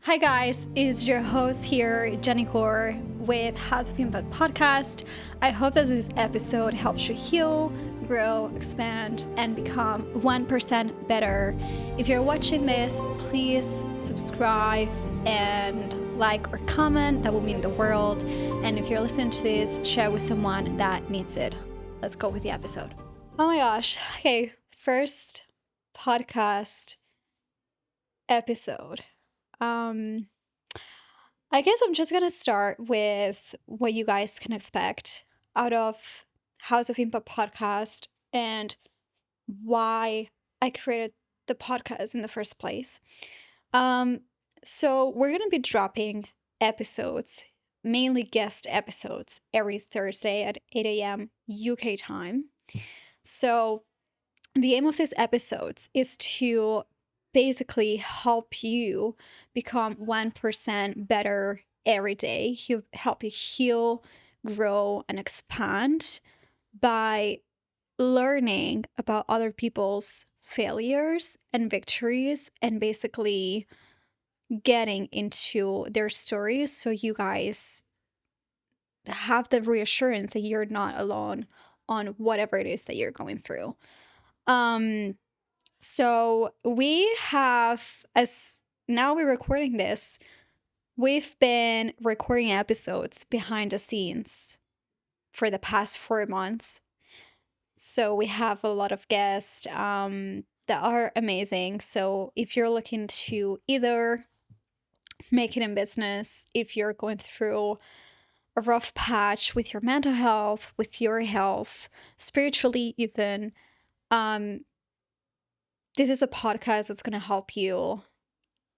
Hi guys, it's your host here, Geni Cor, with House of Impact podcast. I hope that this episode helps you heal, grow, expand, and become 1% better. If you're watching this, please subscribe and like or comment. That will mean the world. And if you're listening to this, share with someone that needs it. Let's go with the episode. Oh my gosh. Okay, first podcast episode. I guess I'm just gonna start with what you guys can expect out of House of Impact podcast and why I created the podcast in the first place. Um, so we're gonna be dropping episodes, mainly guest episodes, every Thursday at 8 a.m. UK time. So the aim of these episodes is to basically help you become 1% better every day, help you heal, grow, and expand by learning about other people's failures and victories and basically getting into their stories so you guys have the reassurance that you're not alone on whatever it is that you're going through. So we have, as now we're recording this, we've been recording episodes behind the scenes for the past 4 months. So we have a lot of guests that are amazing. So if you're looking to either make it in business, if you're going through a rough patch with your mental health, with your health, spiritually even, this is a podcast that's going to help you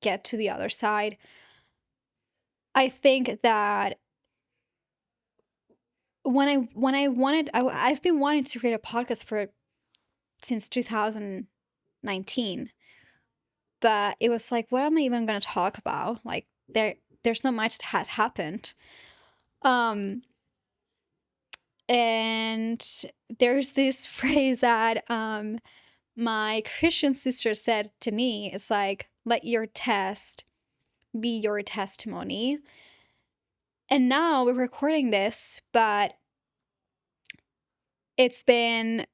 get to the other side. I think that I've been wanting to create a podcast since 2019, but it was like, what am I even going to talk about? Like there's not much that has happened. And there's this phrase that my Christian sister said to me. It's like, let your test be your testimony. And now we're recording this, but it's been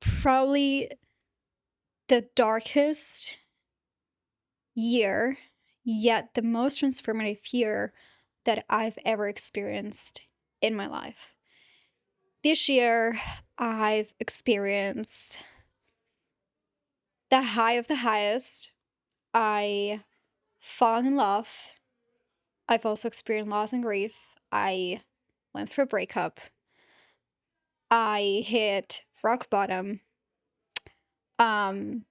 probably the darkest year, yet the most transformative year that I've ever experienced in my life. This year, I've experienced the high of the highest. I fall in love. I've also experienced loss and grief. I went through a breakup. I hit rock bottom. I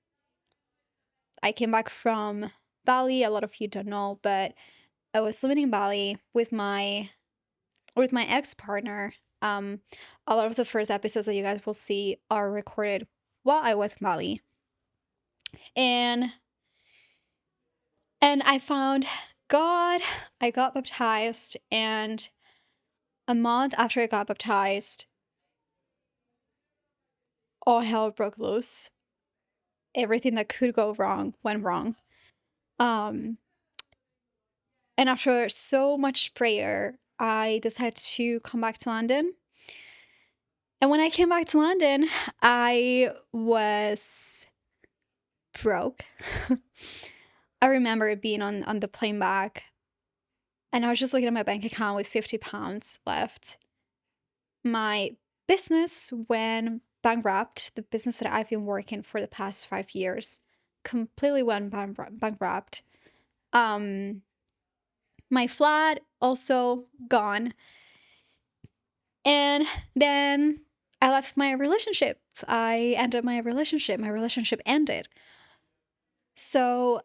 came back from Bali. A lot of you don't know, but I was living in Bali with my ex-partner. A lot of the first episodes that you guys will see are recorded while I was in Bali. And I found God. I got baptized, and a month after I got baptized, all hell broke loose. Everything that could go wrong went wrong. And after so much prayer, I decided to come back to London. And when I came back to London, I was broke. I remember being on the plane back, and I was just looking at my bank account with £50 left. My business went bankrupt. The business that I've been working for the past 5 years completely went bankrupt. My flat also gone. And then I left my relationship. I ended my relationship. My relationship ended. So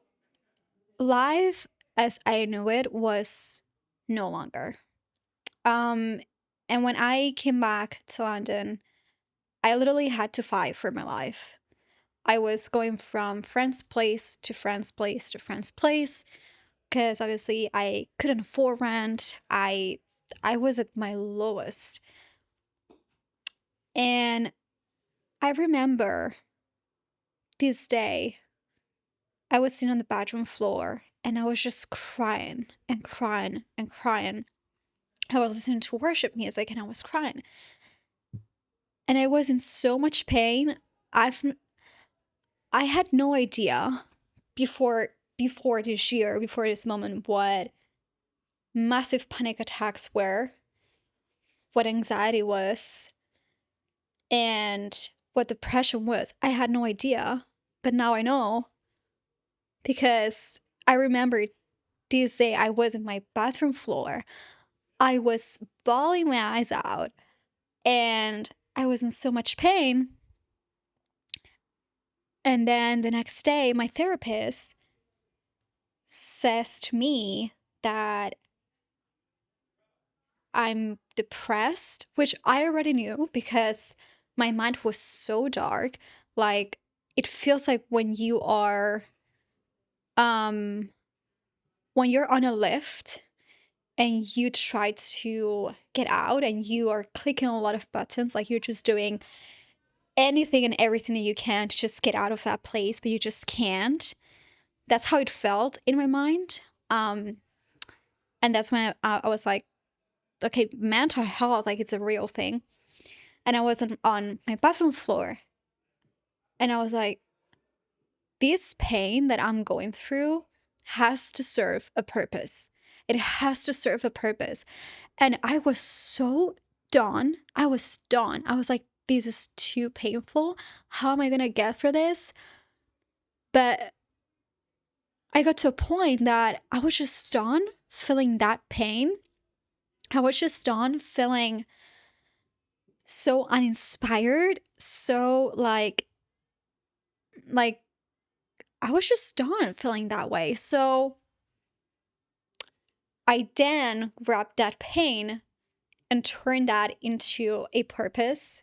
life as I knew it was no longer. And when I came back to London, I literally had to fight for my life. I was going from friend's place to friend's place to friend's place because obviously I couldn't afford rent. I was at my lowest. And I remember this day I was sitting on the bathroom floor and I was just crying and crying and crying. I was listening to worship music and I was crying. And I was in so much pain. I've I had no idea before this year, before this moment, what massive panic attacks were, what anxiety was, and what depression was. I had no idea, but now I know, because I remember this day I was in my bathroom floor. I was bawling my eyes out and I was in so much pain. And then the next day, my therapist says to me that I'm depressed, which I already knew because my mind was so dark. Like, it feels like um when you're on a lift and you try to get out and you are clicking a lot of buttons, like you're just doing anything and everything that you can to just get out of that place, but you just can't. That's how it felt in my mind. And that's when I was like, okay, mental health, like it's a real thing. And I was on my bathroom floor and I was like, this pain that I'm going through has to serve a purpose. It has to serve a purpose. And I was so done. I was done. I was like, this is too painful. How am I going to get through this? But I got to a point that I was just done feeling that pain. I was just done feeling so uninspired, so like I was just done feeling that way. So I then grabbed that pain and turned that into a purpose,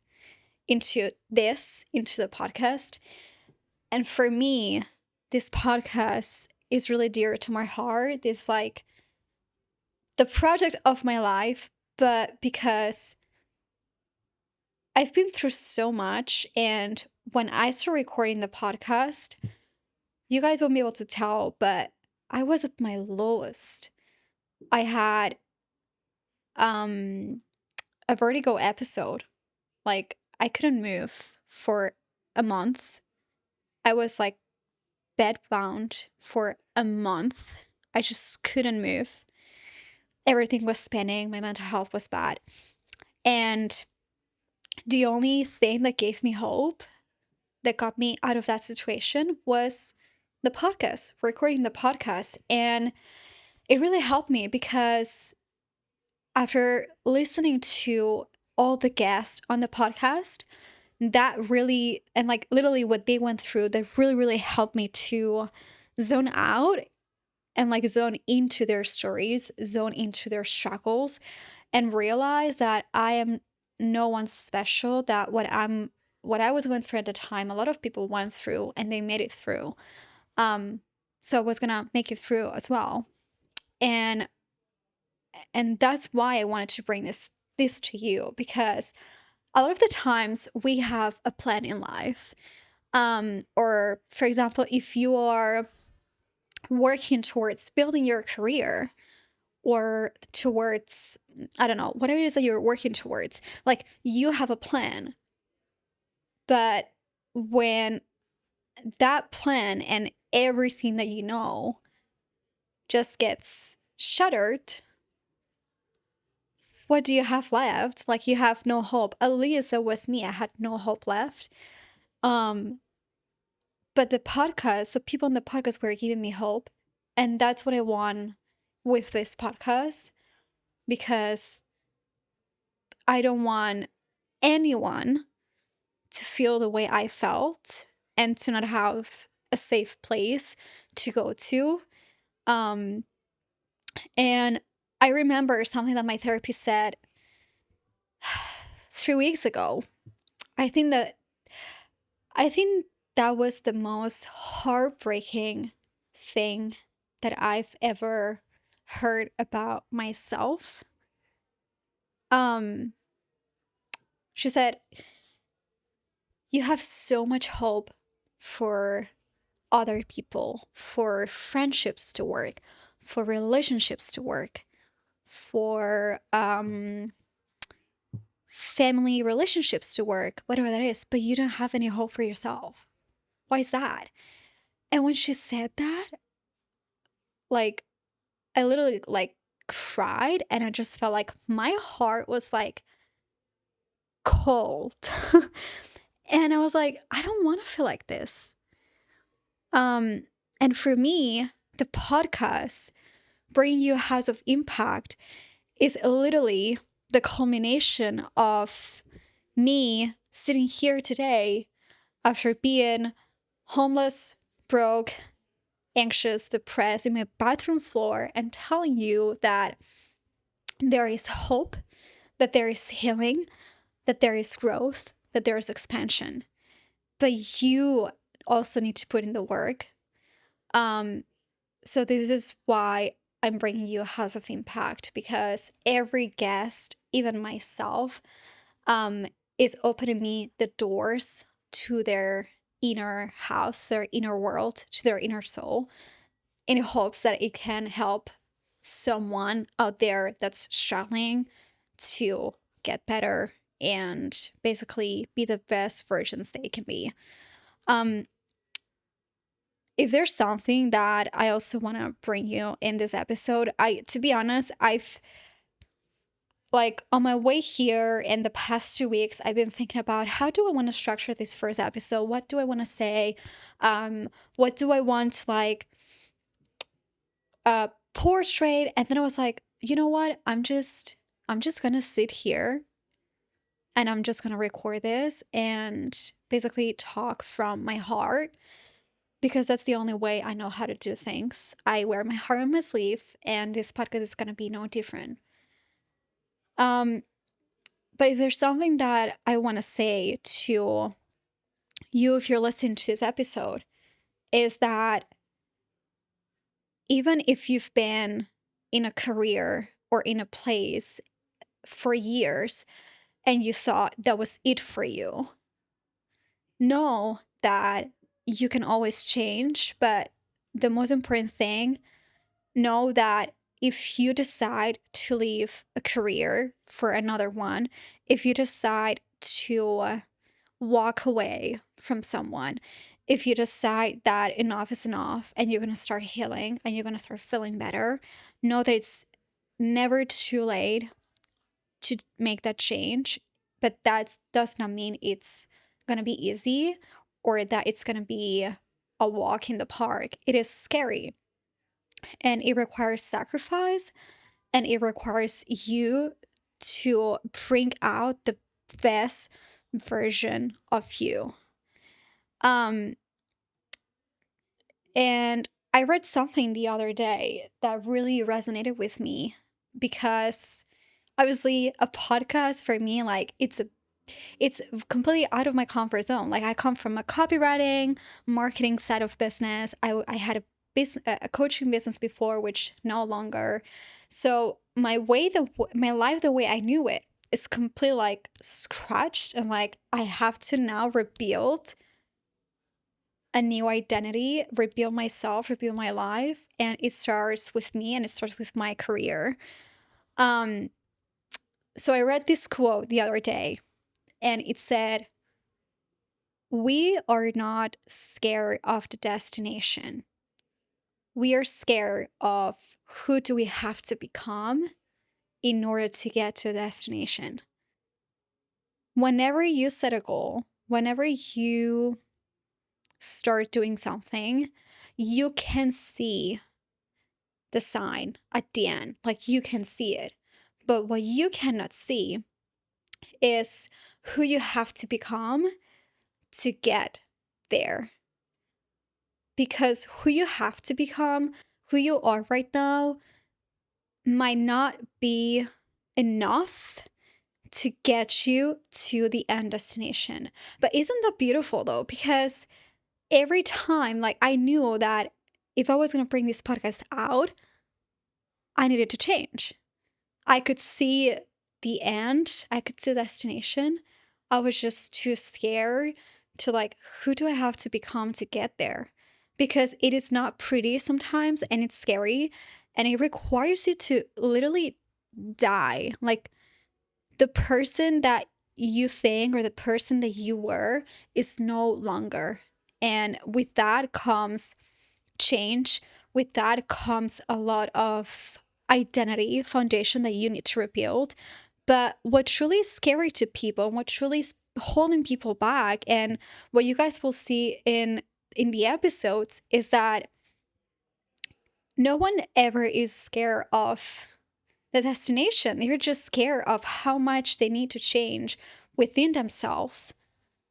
into the podcast. And for me, this podcast is really dear to my heart. It's like the project of my life, but because I've been through so much, and when I started recording the podcast, you guys won't be able to tell, but I was at my lowest. I had a vertigo episode. Like, I couldn't move for a month. I was like bedbound for a month. I just couldn't move. Everything was spinning. My mental health was bad. And the only thing that gave me hope, that got me out of that situation, was the podcast, recording the podcast. And it really helped me because after listening to all the guests on the podcast, that really, and like literally what they went through, that really, really helped me to zone out and like zone into their stories, zone into their struggles, and realize that I am no one special, that what I was going through at the time, a lot of people went through and they made it through. So I was gonna make it through as well. And that's why I wanted to bring this to you, because a lot of the times we have a plan in life. Or for example, if you are working towards building your career, or towards, I don't know, whatever it is that you're working towards, like you have a plan. But when that plan and everything that you know just gets shattered, what do you have left? Like, you have no hope. At least it was me. I had no hope left. But the people on the podcast were giving me hope. And that's what I want with this podcast, because I don't want anyone to feel the way I felt and to not have a safe place to go to. And I remember something that my therapist said 3 weeks ago. I think that was the most heartbreaking thing that I've ever heard about myself. She said, you have so much hope for other people, for friendships to work, for relationships to work, for family relationships to work, whatever that is, but you don't have any hope for yourself. Why is that? And when she said that, like, I literally like cried, and I just felt like my heart was like cold. And I was like, I don't want to feel like this. And for me, the podcast, Bringing You a House of Impact, is literally the culmination of me sitting here today after being homeless, broke, anxious, depressed in my bathroom floor, and telling you that there is hope, that there is healing, that there is growth, that there is expansion. But you also need to put in the work. So this is why I'm bringing you a House of Impact, because every guest, even myself, is opening me the doors to their inner house, their inner world, to their inner soul, in hopes that it can help someone out there that's struggling to get better and basically be the best versions they can be. If there's something that I also want to bring you in this episode, to be honest, I've like on my way here in the past 2 weeks, I've been thinking about how do I want to structure this first episode? What do I want to say? What do I want to like portray? And then I was like, you know what? I'm just gonna sit here and I'm just gonna record this and basically talk from my heart, because that's the only way I know how to do things. I wear my heart on my sleeve, and this podcast is gonna be no different. But if there's something that I want to say to you, if you're listening to this episode, is that even if you've been in a career or in a place for years and you thought that was it for you, know that you can always change. But the most important thing, know that if you decide to leave a career for another one, if you decide to walk away from someone, if you decide that enough is enough and you're going to start healing and you're going to start feeling better, know that it's never too late to make that change. But that does not mean it's going to be easy or that it's going to be a walk in the park. It is scary, and it requires sacrifice, and it requires you to bring out the best version of you. And I read something the other day that really resonated with me, because obviously a podcast for me, like it's completely out of my comfort zone. Like I come from a copywriting, marketing side of business. I had a coaching business before, which no longer. So my life, the way I knew it, is completely like scratched, and like I have to now rebuild a new identity, rebuild myself, rebuild my life, and it starts with me and it starts with my career. So I read this quote the other day, and it said, "We are not scared of the destination. We are scared of who do we have to become in order to get to a destination." Whenever you set a goal, whenever you start doing something, you can see the sign at the end. Like you can see it. But what you cannot see is who you have to become to get there. Because who you have to become, who you are right now, might not be enough to get you to the end destination. But isn't that beautiful though? Because every time, like I knew that if I was going to bring this podcast out, I needed to change. I could see the end, I could see the destination. I was just too scared to like, who do I have to become to get there? because it is not pretty sometimes, and it's scary, and it requires you to literally die. Like, the person that you think or the person that you were is no longer. And with that comes change. With that comes a lot of identity foundation that you need to rebuild. But what truly is scary to people, and what truly is holding people back, and what you guys will see in the episodes, is that no one ever is scared of the destination. They're just scared of how much they need to change within themselves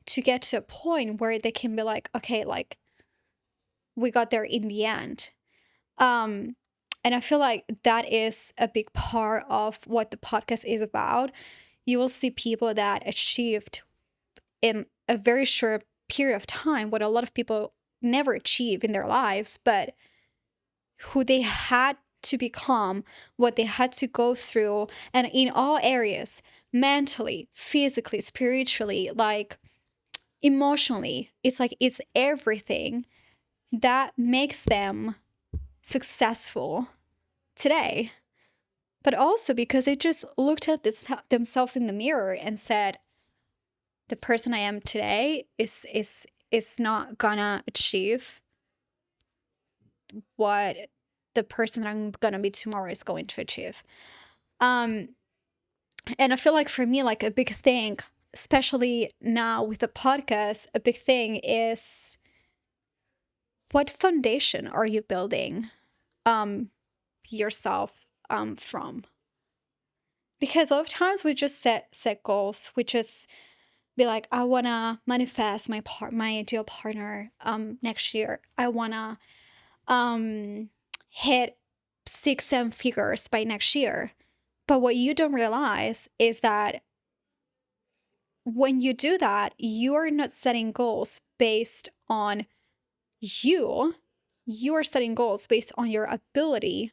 to get to a point where they can be like, okay, like, we got there in the end. And I feel like that is a big part of what the podcast is about. You will see people that achieved in a very short period of time what a lot of people never achieve in their lives, but who they had to become, what they had to go through, and in all areas, mentally, physically, spiritually, like emotionally. It's like, it's everything that makes them successful today. But also because they just looked at themselves in the mirror and said, the person I am today is not gonna achieve what the person that I'm gonna be tomorrow is going to achieve. And I feel like for me, like, a big thing, especially now with the podcast, a big thing is, what foundation are you building yourself from? Because a lot of times we just set goals. We just be like, I wanna manifest my ideal partner next year. I wanna hit 6-7 figures by next year. But what you don't realize is that when you do that, you are not setting goals based on you. You are setting goals based on your ability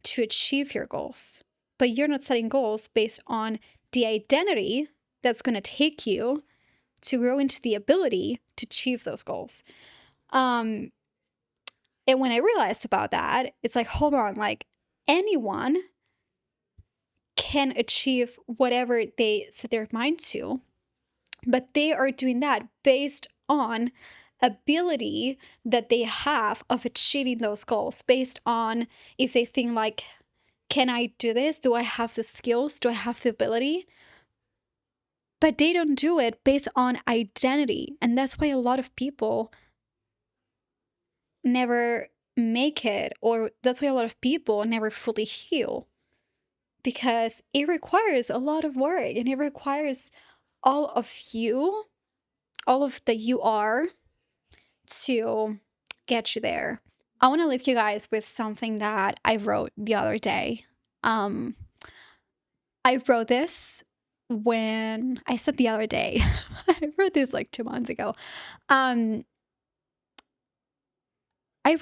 to achieve your goals. But you're not setting goals based on the identity that's going to take you to grow into the ability to achieve those goals. And when I realized about that, it's like, hold on, like, anyone can achieve whatever they set their mind to, but they are doing that based on ability that they have of achieving those goals, based on if they think like, can I do this? Do I have the skills? Do I have the ability? But they don't do it based on identity. And that's why a lot of people never make it, or that's why a lot of people never fully heal, because it requires a lot of work, and it requires all of you, all of that you are, to get you there. I want to leave you guys with something that I wrote the other day. I wrote this when I said the other day. I wrote this like 2 months ago. I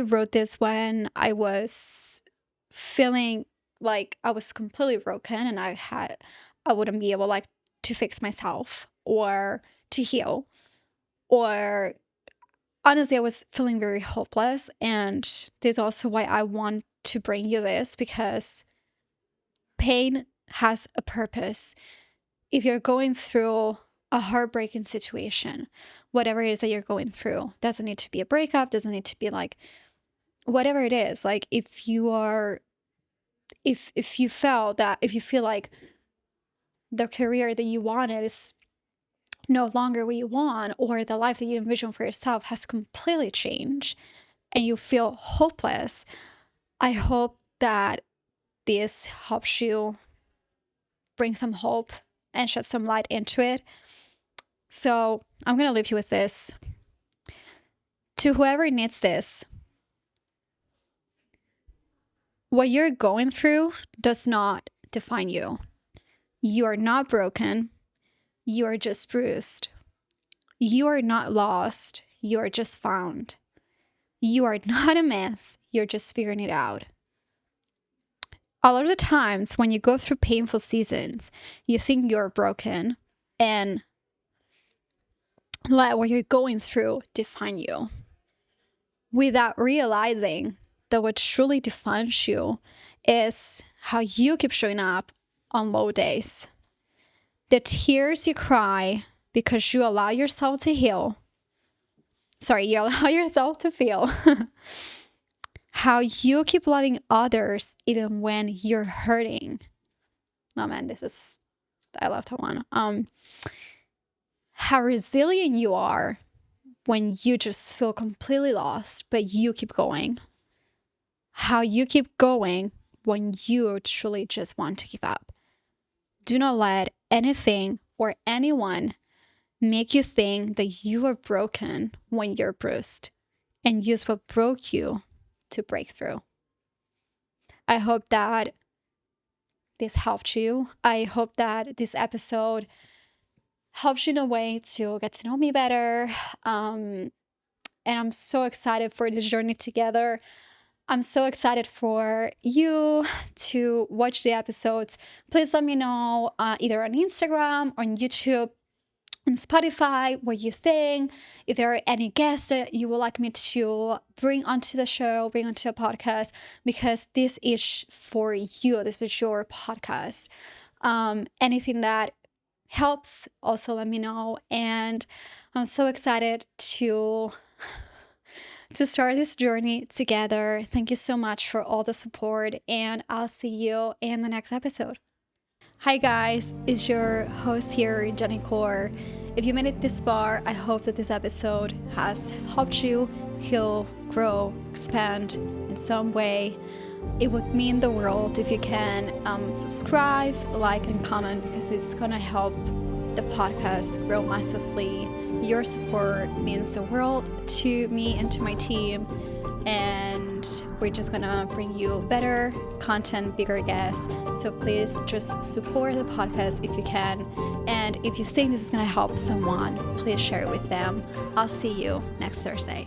wrote this when I was feeling like I was completely broken, and I wouldn't be able, like, to fix myself or to heal, or honestly, I was feeling very hopeless. And this is also why I want to bring you this, because pain has a purpose. If you're going through a heartbreaking situation, whatever it is that you're going through, doesn't need to be a breakup, doesn't need to be like, whatever it is, like, if you feel like the career that you wanted is no longer what you want, or the life that you envision for yourself has completely changed, and you feel hopeless, I hope that this helps you bring some hope and shed some light into it. So I'm going to leave you with this. To whoever needs this, what you're going through does not define you. You are not broken. You are just bruised. You are not lost. You are just found. You are not a mess. You're just figuring it out. A lot of the times when you go through painful seasons, you think you're broken, and let what you're going through define you. without realizing that what truly defines you is how you keep showing up on low days. The tears you cry because you allow yourself to heal. Sorry, you allow yourself to feel. How you keep loving others even when you're hurting. Oh man, I love that one. How resilient you are when you just feel completely lost, but you keep going. How you keep going when you truly just want to give up. Do not let anything or anyone make you think that you are broken when you're bruised, and use what broke you to break through. I hope that this helped you. I hope that this episode helps you in a way to get to know me better. And I'm so excited for this journey together. I'm so excited for you to watch the episodes. Please let me know either on Instagram, on YouTube, on Spotify, what you think. If there are any guests that you would like me to bring onto the show, bring onto the podcast, because this is for you. This is your podcast. Anything that helps, also let me know. And I'm so excited to start this journey together. Thank you so much for all the support, and I'll see you in the next episode. Hi guys, it's your host here, Geni Cor. If you made it this far, I hope that this episode has helped you heal, grow, expand in some way. It would mean the world if you can subscribe, like, and comment, because it's gonna help the podcast grow massively. Your support means the world to me and to my team, and we're just gonna bring you better content, bigger guests. So please just support the podcast if you can, and if you think this is gonna help someone, please share it with them. I'll see you next Thursday.